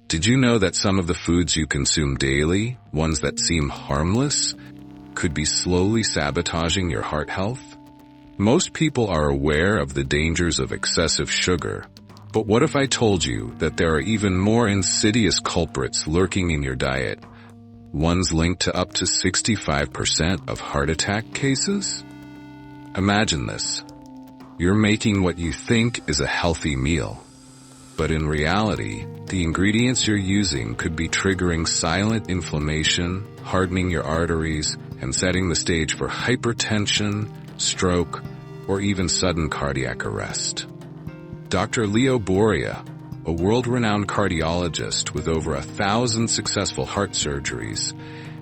Did you know that some of the foods you consume daily, ones that seem harmless, could be slowly sabotaging your heart health? Most people are aware of the dangers of excessive sugar, but what if I told you that there are even more insidious culprits lurking in your diet, ones linked to up to 65% of heart attack cases? Imagine this. You're making what you think is a healthy meal, but in reality, the ingredients you're using could be triggering silent inflammation, hardening your arteries, and setting the stage for hypertension, stroke, or even sudden cardiac arrest. Dr. Leo Boria, a world-renowned cardiologist with over 1,000 successful heart surgeries,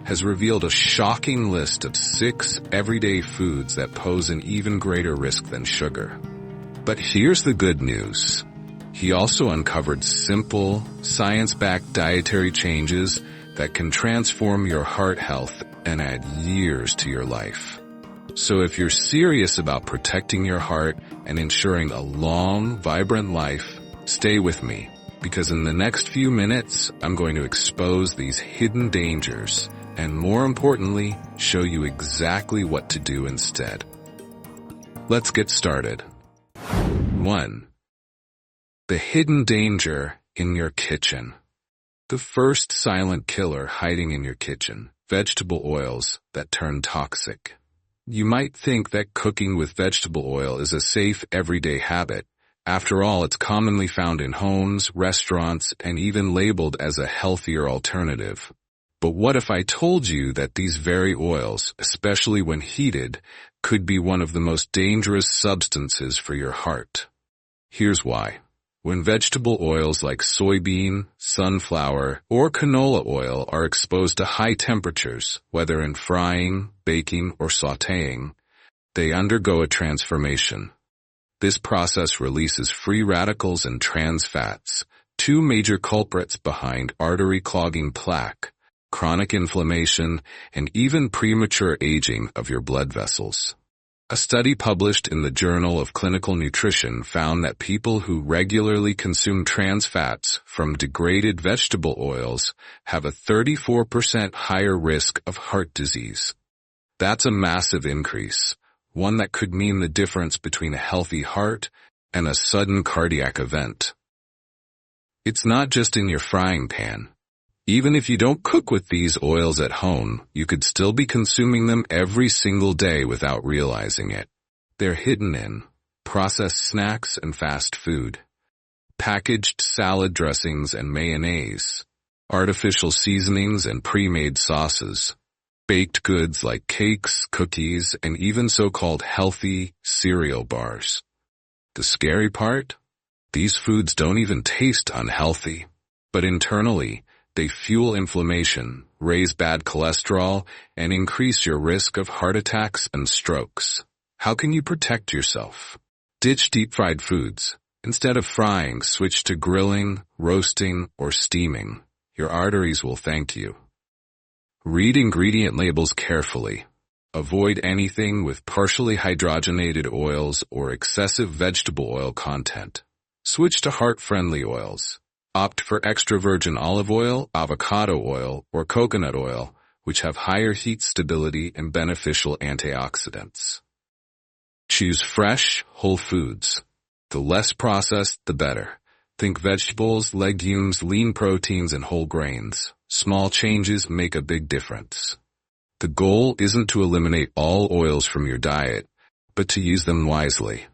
has revealed a shocking list of 6 everyday foods that pose an even greater risk than sugar. But here's the good news. He also uncovered simple, science-backed dietary changes that can transform your heart health and add years to your life. So if you're serious about protecting your heart and ensuring a long, vibrant life, stay with me, because in the next few minutes, I'm going to expose these hidden dangers and, more importantly, show you exactly what to do instead. Let's get started. 1. The hidden danger in your kitchen. The first silent killer hiding in your kitchen: vegetable oils that turn toxic. You might think that cooking with vegetable oil is a safe everyday habit. After all, it's commonly found in homes, restaurants, and even labeled as a healthier alternative. But what if I told you that these very oils, especially when heated, could be one of the most dangerous substances for your heart? Here's why. When vegetable oils like soybean, sunflower, or canola oil are exposed to high temperatures, whether in frying, baking, or sautéing, they undergo a transformation. This process releases free radicals and trans fats, 2 major culprits behind artery clogging plaque, chronic inflammation, and even premature aging of your blood vessels. A study published in the Journal of Clinical Nutrition found that people who regularly consume trans fats from degraded vegetable oils have a 34% higher risk of heart disease. That's a massive increase, one that could mean the difference between a healthy heart and a sudden cardiac event. It's not just in your frying pan. Even if you don't cook with these oils at home, you could still be consuming them every single day without realizing it. They're hidden in processed snacks and fast food, packaged salad dressings and mayonnaise, artificial seasonings and pre-made sauces, baked goods like cakes, cookies, and even so-called healthy cereal bars. The scary part? These foods don't even taste unhealthy, but internally, they fuel inflammation, raise bad cholesterol, and increase your risk of heart attacks and strokes. How can you protect yourself? Ditch deep-fried foods. Instead of frying, switch to grilling, roasting, or steaming. Your arteries will thank you. Read ingredient labels carefully. Avoid anything with partially hydrogenated oils or excessive vegetable oil content. Switch to heart-friendly oils. Opt for extra virgin olive oil, avocado oil, or coconut oil, which have higher heat stability and beneficial antioxidants. Choose fresh, whole foods. The less processed, the better. Think vegetables, legumes, lean proteins, and whole grains. Small changes make a big difference. The goal isn't to eliminate all oils from your diet, but to use them wisely.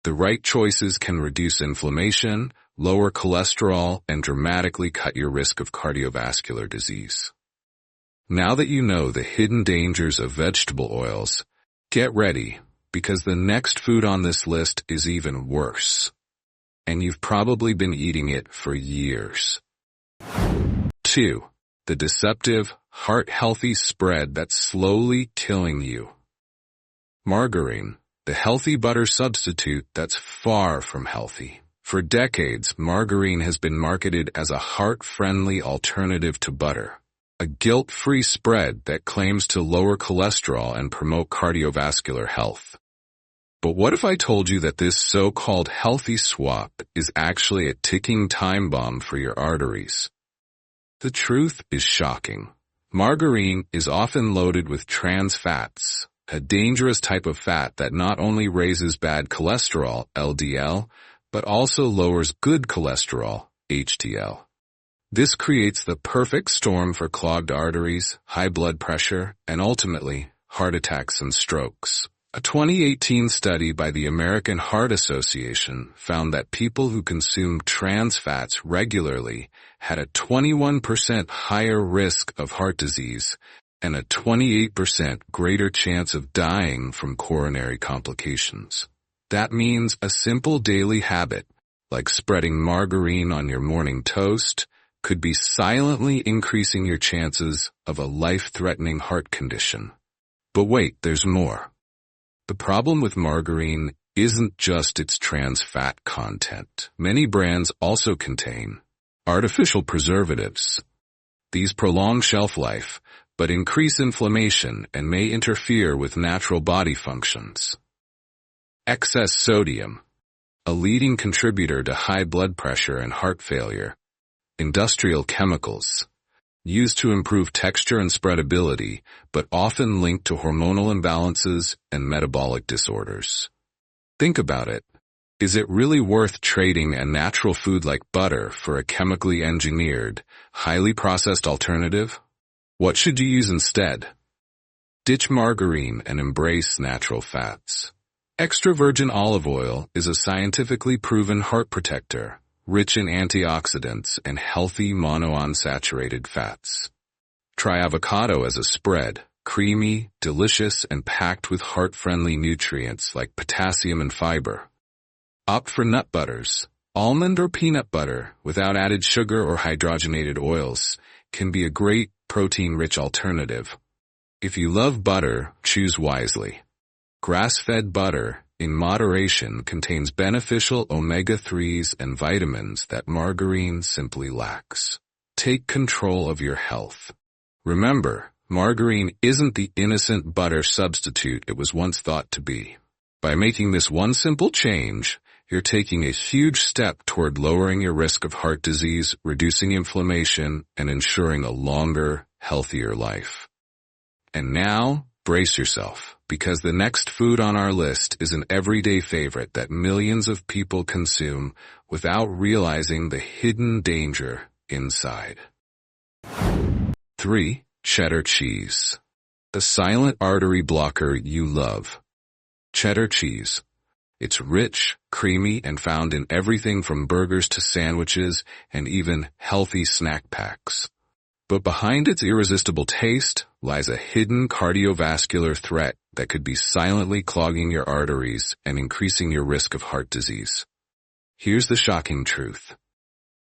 The right choices can reduce inflammation, lower cholesterol, and dramatically cut your risk of cardiovascular disease. Now that you know the hidden dangers of vegetable oils, get ready, because the next food on this list is even worse. And you've probably been eating it for years. 2. The deceptive, heart-healthy spread that's slowly killing you. Margarine, the healthy butter substitute that's far from healthy. For decades, margarine has been marketed as a heart-friendly alternative to butter, a guilt-free spread that claims to lower cholesterol and promote cardiovascular health. But what if I told you that this so-called healthy swap is actually a ticking time bomb for your arteries? The truth is shocking. Margarine is often loaded with trans fats, a dangerous type of fat that not only raises bad cholesterol, LDL, but also lowers good cholesterol, HDL. This creates the perfect storm for clogged arteries, high blood pressure, and ultimately, heart attacks and strokes. A 2018 study by the American Heart Association found that people who consumed trans fats regularly had a 21% higher risk of heart disease and a 28% greater chance of dying from coronary complications. That means a simple daily habit, like spreading margarine on your morning toast, could be silently increasing your chances of a life-threatening heart condition. But wait, there's more. The problem with margarine isn't just its trans fat content. Many brands also contain artificial preservatives. These prolong shelf life, but increase inflammation and may interfere with natural body functions. Excess sodium, a leading contributor to high blood pressure and heart failure. Industrial chemicals, used to improve texture and spreadability, but often linked to hormonal imbalances and metabolic disorders. Think about it. Is it really worth trading a natural food like butter for a chemically engineered, highly processed alternative? What should you use instead? Ditch margarine and embrace natural fats. Extra virgin olive oil is a scientifically proven heart protector, rich in antioxidants and healthy monounsaturated fats. Try avocado as a spread, creamy, delicious, and packed with heart-friendly nutrients like potassium and fiber. Opt for nut butters. Almond or peanut butter, without added sugar or hydrogenated oils, can be a great protein-rich alternative. If you love butter, choose wisely. Grass-fed butter, in moderation, contains beneficial omega-3s and vitamins that margarine simply lacks. Take control of your health. Remember, margarine isn't the innocent butter substitute it was once thought to be. By making this one simple change, you're taking a huge step toward lowering your risk of heart disease, reducing inflammation, and ensuring a longer, healthier life. And now, brace yourself, because the next food on our list is an everyday favorite that millions of people consume without realizing the hidden danger inside. 3. Cheddar cheese. The silent artery blocker you love. Cheddar cheese. It's rich, creamy, and found in everything from burgers to sandwiches and even healthy snack packs. But behind its irresistible taste lies a hidden cardiovascular threat that could be silently clogging your arteries and increasing your risk of heart disease. Here's the shocking truth.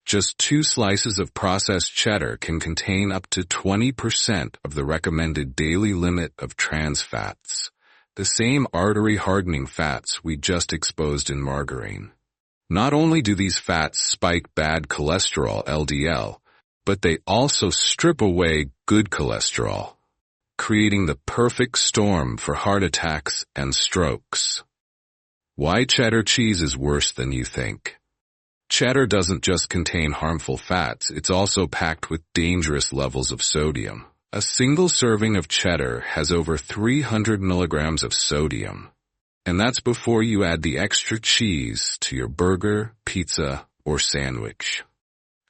Just 2 slices of processed cheddar can contain up to 20% of the recommended daily limit of trans fats, the same artery-hardening fats we just exposed in margarine. Not only do these fats spike bad cholesterol, LDL, but they also strip away good cholesterol, creating the perfect storm for heart attacks and strokes. Why cheddar cheese is worse than you think. Cheddar doesn't just contain harmful fats, it's also packed with dangerous levels of sodium. A single serving of cheddar has over 300 milligrams of sodium. And that's before you add the extra cheese to your burger, pizza, or sandwich.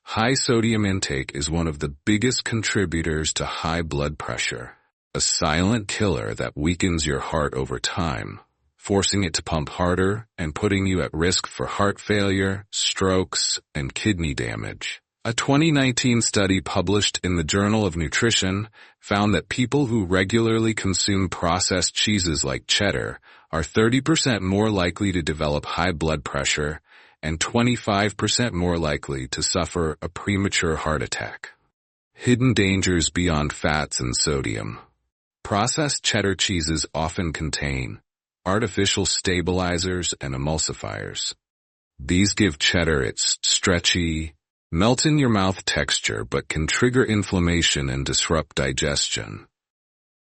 High sodium intake is one of the biggest contributors to high blood pressure, a silent killer that weakens your heart over time, forcing it to pump harder and putting you at risk for heart failure, strokes, and kidney damage. A 2019 study published in the Journal of Nutrition found that people who regularly consume processed cheeses like cheddar are 30% more likely to develop high blood pressure and 25% more likely to suffer a premature heart attack. Hidden dangers beyond fats and sodium. Processed cheddar cheeses often contain artificial stabilizers and emulsifiers. These give cheddar its stretchy, melt-in-your-mouth texture but can trigger inflammation and disrupt digestion.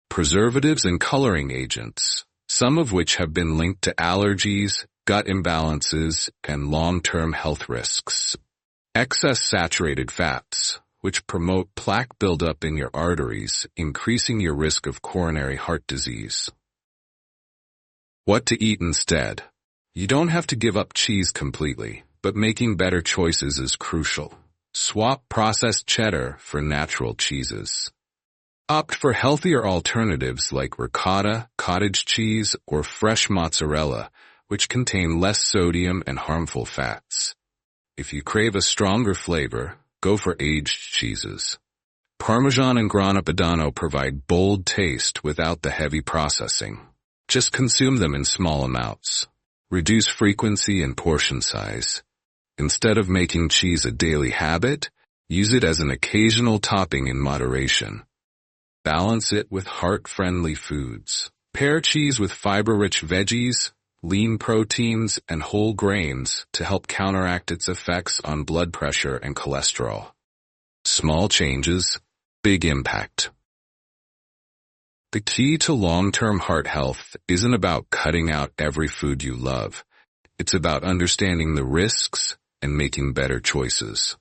Preservatives and coloring agents, some of which have been linked to allergies, gut imbalances, and long-term health risks. Excess saturated fats, which promote plaque buildup in your arteries, increasing your risk of coronary heart disease. What to eat instead? You don't have to give up cheese completely, but making better choices is crucial. Swap processed cheddar for natural cheeses. Opt for healthier alternatives like ricotta, cottage cheese, or fresh mozzarella, which contain less sodium and harmful fats. If you crave a stronger flavor, go for aged cheeses. Parmesan and Grana Padano provide bold taste without the heavy processing. Just consume them in small amounts. Reduce frequency and portion size. Instead of making cheese a daily habit, use it as an occasional topping in moderation. Balance it with heart-friendly foods. Pair cheese with fiber-rich veggies, lean proteins, and whole grains to help counteract its effects on blood pressure and cholesterol. Small changes, big impact. The key to long-term heart health isn't about cutting out every food you love. It's about understanding the risks and making better choices.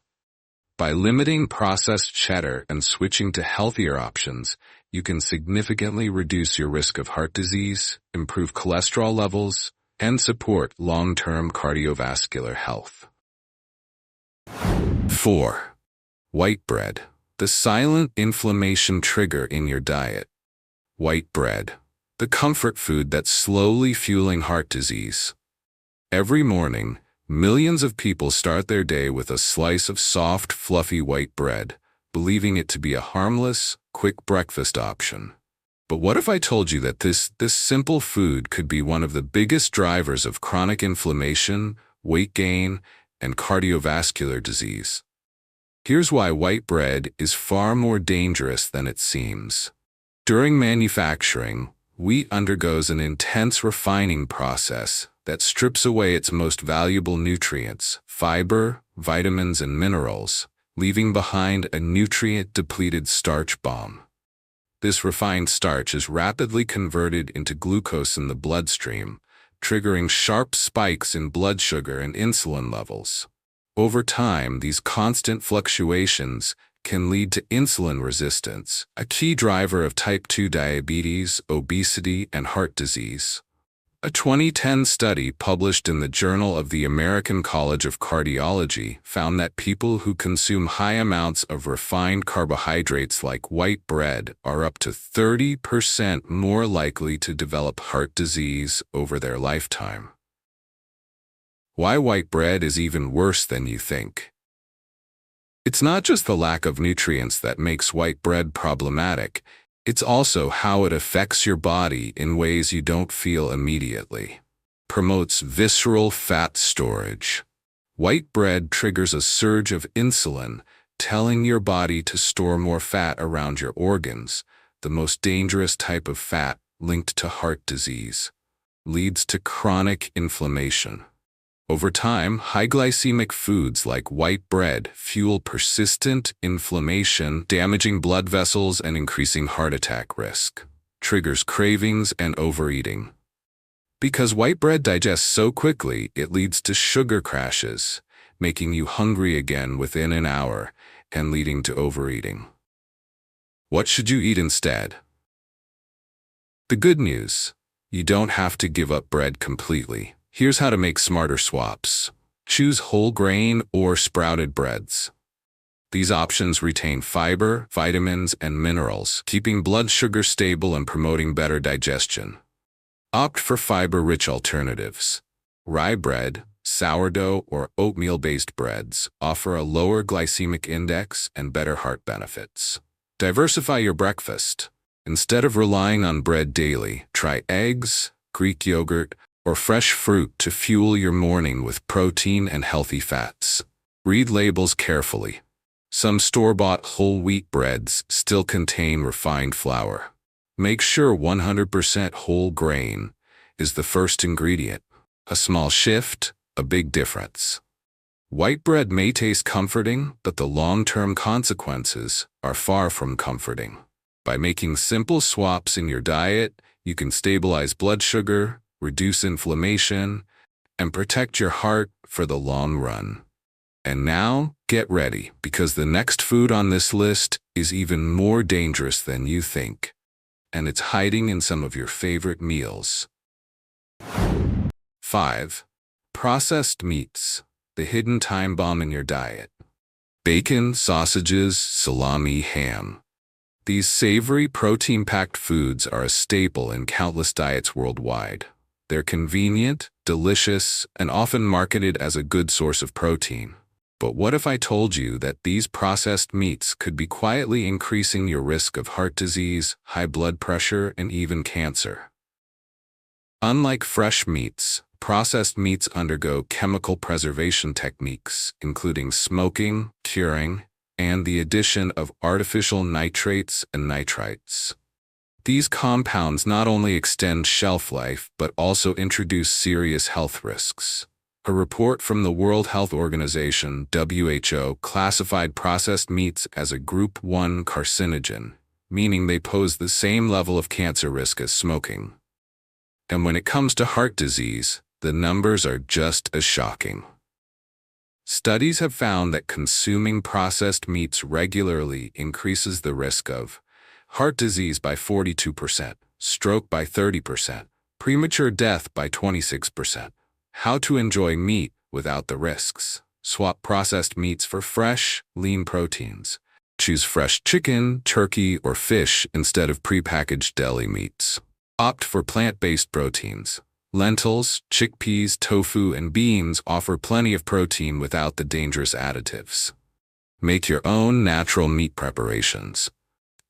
By limiting processed cheddar and switching to healthier options, you can significantly reduce your risk of heart disease, improve cholesterol levels, and support long-term cardiovascular health. 4. White bread, the silent inflammation trigger in your diet. White bread, the comfort food that's slowly fueling heart disease. Every morning, millions of people start their day with a slice of soft, fluffy white bread, believing it to be a harmless, quick breakfast option. But what if I told you that this simple food could be one of the biggest drivers of chronic inflammation, weight gain, and cardiovascular disease? Here's why white bread is far more dangerous than it seems. During manufacturing, wheat undergoes an intense refining process that strips away its most valuable nutrients, fiber, vitamins, and minerals, leaving behind a nutrient-depleted starch bomb. This refined starch is rapidly converted into glucose in the bloodstream, triggering sharp spikes in blood sugar and insulin levels. Over time, these constant fluctuations can lead to insulin resistance, a key driver of type 2 diabetes, obesity, and heart disease. A 2010 study published in the Journal of the American College of Cardiology found that people who consume high amounts of refined carbohydrates like white bread are up to 30% more likely to develop heart disease over their lifetime. Why white bread is even worse than you think. It's not just the lack of nutrients that makes white bread problematic. It's also how it affects your body in ways you don't feel immediately. Promotes visceral fat storage. White bread triggers a surge of insulin, telling your body to store more fat around your organs, the most dangerous type of fat linked to heart disease. Leads to chronic inflammation. Over time, high glycemic foods like white bread fuel persistent inflammation, damaging blood vessels and increasing heart attack risk. Triggers cravings and overeating. Because white bread digests so quickly, it leads to sugar crashes, making you hungry again within an hour and leading to overeating. What should you eat instead? The good news: you don't have to give up bread completely. Here's how to make smarter swaps. Choose whole grain or sprouted breads. These options retain fiber, vitamins, and minerals, keeping blood sugar stable and promoting better digestion. Opt for fiber-rich alternatives. Rye bread, sourdough, or oatmeal-based breads offer a lower glycemic index and better heart benefits. Diversify your breakfast. Instead of relying on bread daily, try eggs, Greek yogurt, or fresh fruit to fuel your morning with protein and healthy fats. Read labels carefully. Some store-bought whole wheat breads still contain refined flour. Make sure 100% whole grain is the first ingredient. A small shift, a big difference. White bread may taste comforting, but the long-term consequences are far from comforting. By making simple swaps in your diet, You can stabilize blood sugar, reduce inflammation, and protect your heart for the long run. And now, get ready, because the next food on this list is even more dangerous than you think, and it's hiding in some of your favorite meals. 5. Processed meats, the hidden time bomb in your diet. Bacon, sausages, salami, ham. These savory, protein-packed foods are a staple in countless diets worldwide. They're convenient, delicious, and often marketed as a good source of protein. But what if I told you that these processed meats could be quietly increasing your risk of heart disease, high blood pressure, and even cancer? Unlike fresh meats, processed meats undergo chemical preservation techniques, including smoking, curing, and the addition of artificial nitrates and nitrites. These compounds not only extend shelf life, but also introduce serious health risks. A report from the World Health Organization, WHO, classified processed meats as a Group 1 carcinogen, meaning they pose the same level of cancer risk as smoking. And when it comes to heart disease, the numbers are just as shocking. Studies have found that consuming processed meats regularly increases the risk of heart disease by 42%, stroke by 30%, premature death by 26%. How to enjoy meat without the risks. Swap processed meats for fresh, lean proteins. Choose fresh chicken, turkey, or fish instead of prepackaged deli meats. Opt for plant-based proteins. Lentils, chickpeas, tofu, and beans offer plenty of protein without the dangerous additives. Make your own natural meat preparations.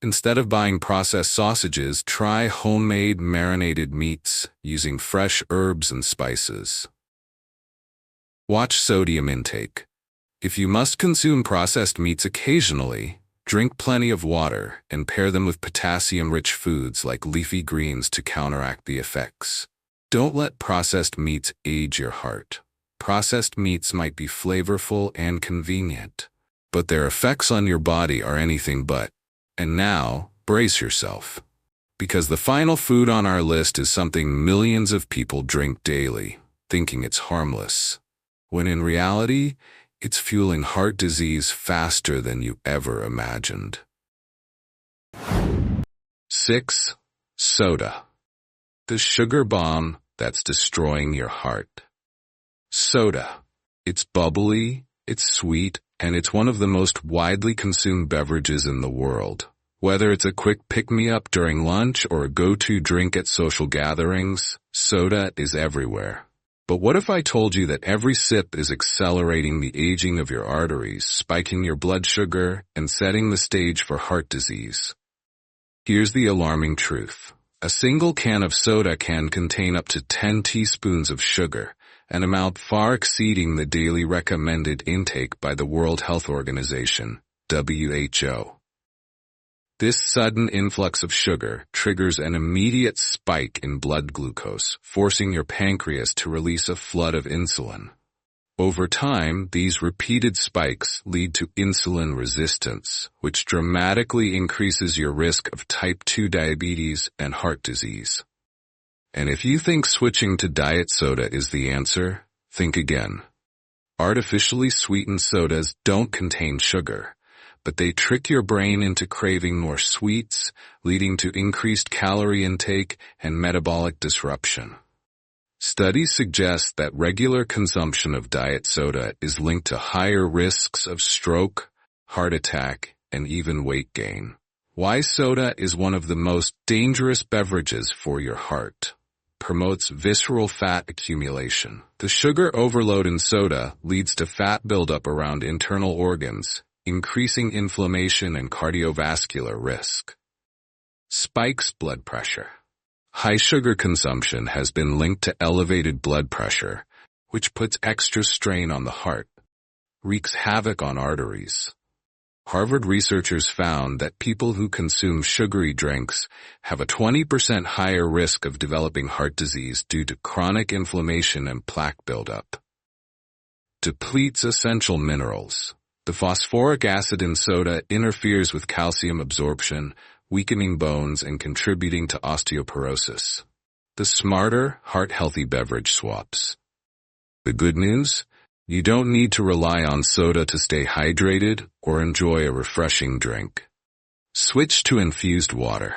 Instead of buying processed sausages, try homemade marinated meats using fresh herbs and spices. Watch sodium intake. If you must consume processed meats occasionally, drink plenty of water and pair them with potassium-rich foods like leafy greens to counteract the effects. Don't let processed meats age your heart. Processed meats might be flavorful and convenient, but their effects on your body are anything but. And now, brace yourself, because the final food on our list is something millions of people drink daily, thinking it's harmless, when in reality, it's fueling heart disease faster than you ever imagined. 6. Soda, the sugar bomb that's destroying your heart. Soda. It's bubbly, it's sweet, and it's one of the most widely consumed beverages in the world. Whether it's a quick pick-me-up during lunch or a go-to drink at social gatherings, soda is everywhere. But what if I told you that every sip is accelerating the aging of your arteries, spiking your blood sugar, and setting the stage for heart disease? Here's the alarming truth. A single can of soda can contain up to 10 teaspoons of sugar, an amount far exceeding the daily recommended intake by the World Health Organization, WHO. This sudden influx of sugar triggers an immediate spike in blood glucose, forcing your pancreas to release a flood of insulin. Over time, these repeated spikes lead to insulin resistance, which dramatically increases your risk of type 2 diabetes and heart disease. And if you think switching to diet soda is the answer, think again. Artificially sweetened sodas don't contain sugar, but they trick your brain into craving more sweets, leading to increased calorie intake and metabolic disruption. Studies suggest that regular consumption of diet soda is linked to higher risks of stroke, heart attack, and even weight gain. Why soda is one of the most dangerous beverages for your heart. Promotes visceral fat accumulation. The sugar overload in soda leads to fat buildup around internal organs, increasing inflammation and cardiovascular risk. Spikes blood pressure. High sugar consumption has been linked to elevated blood pressure, which puts extra strain on the heart, wreaks havoc on arteries. Harvard researchers found that people who consume sugary drinks have a 20% higher risk of developing heart disease due to chronic inflammation and plaque buildup. Depletes essential minerals. The phosphoric acid in soda interferes with calcium absorption, weakening bones and contributing to osteoporosis. The smarter, heart-healthy beverage swaps. The good news? You don't need to rely on soda to stay hydrated or enjoy a refreshing drink. Switch to infused water.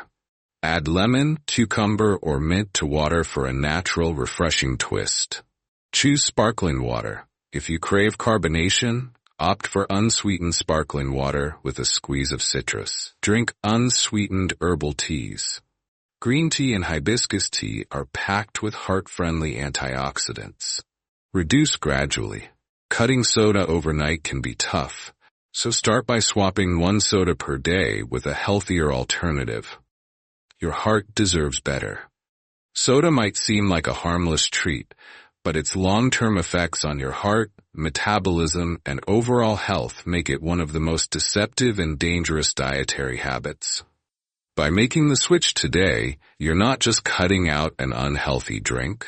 Add lemon, cucumber, or mint to water for a natural, refreshing twist. Choose sparkling water. If you crave carbonation, opt for unsweetened sparkling water with a squeeze of citrus. Drink unsweetened herbal teas. Green tea and hibiscus tea are packed with heart-friendly antioxidants. Reduce gradually. Cutting soda overnight can be tough, so start by swapping 1 soda per day with a healthier alternative. Your heart deserves better. Soda might seem like a harmless treat, but its long-term effects on your heart, metabolism, and overall health make it one of the most deceptive and dangerous dietary habits. By making the switch today, you're not just cutting out an unhealthy drink.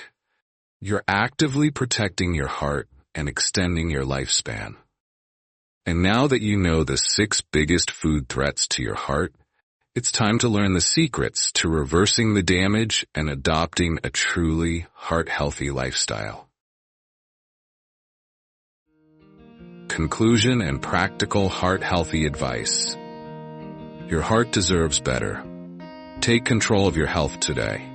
You're actively protecting your heart and extending your lifespan. And now that you know the 6 biggest food threats to your heart, it's time to learn the secrets to reversing the damage and adopting a truly heart-healthy lifestyle. Conclusion and practical heart-healthy advice. Your heart deserves better. Take control of your health today.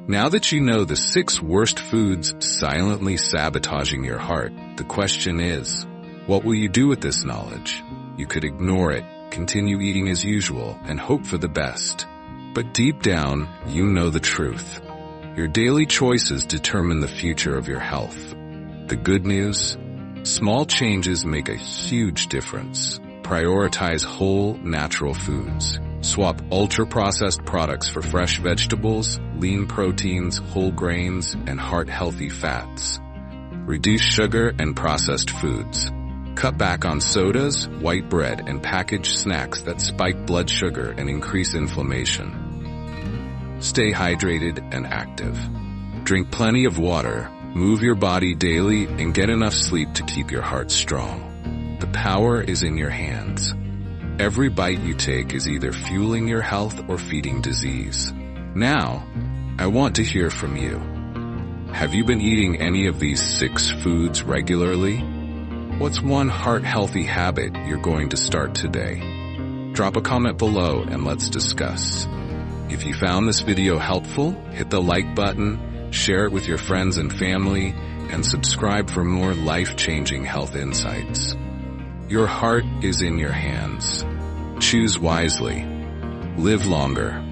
Now that you know the 6 worst foods silently sabotaging your heart, the question is, what will you do with this knowledge? You could ignore it, continue eating as usual, and hope for the best. But deep down, you know the truth. Your daily choices determine the future of your health. The good news? Small changes make a huge difference. Prioritize whole, natural foods. Swap ultra-processed products for fresh vegetables, lean proteins, whole grains, and heart-healthy fats. Reduce sugar and processed foods. Cut back on sodas, white bread, and packaged snacks that spike blood sugar and increase inflammation. Stay hydrated and active. Drink plenty of water, move your body daily, and get enough sleep to keep your heart strong. The power is in your hands. Every bite you take is either fueling your health or feeding disease. Now, I want to hear from you. Have you been eating any of these 6 foods regularly? What's one heart-healthy habit you're going to start today? Drop a comment below and let's discuss. If you found this video helpful, hit the like button, share it with your friends and family, and subscribe for more life-changing health insights. Your heart is in your hands. Choose wisely. Live longer.